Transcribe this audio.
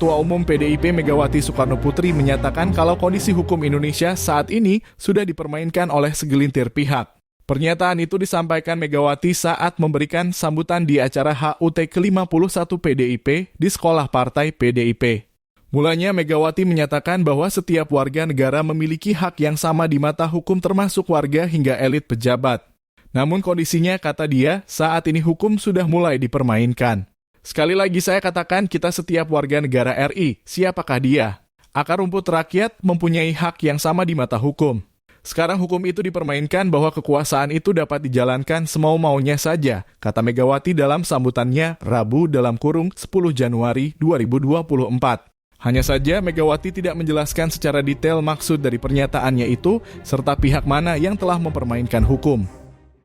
Ketua Umum PDIP Megawati Soekarnoputri menyatakan kalau kondisi hukum Indonesia saat ini sudah dipermainkan oleh segelintir pihak. Pernyataan itu disampaikan Megawati saat memberikan sambutan di acara HUT ke-51 PDIP di Sekolah Partai PDIP. Mulanya Megawati menyatakan bahwa setiap warga negara memiliki hak yang sama di mata hukum termasuk warga hingga elit pejabat. Namun kondisinya, kata dia, saat ini hukum sudah mulai dipermainkan. Sekali lagi saya katakan kita setiap warga negara RI, siapakah dia? Akar rumput rakyat mempunyai hak yang sama di mata hukum. Sekarang hukum itu dipermainkan bahwa kekuasaan itu dapat dijalankan semau-maunya saja, kata Megawati dalam sambutannya Rabu (10 Januari 2024). Hanya saja Megawati tidak menjelaskan secara detail maksud dari pernyataannya itu, serta pihak mana yang telah mempermainkan hukum.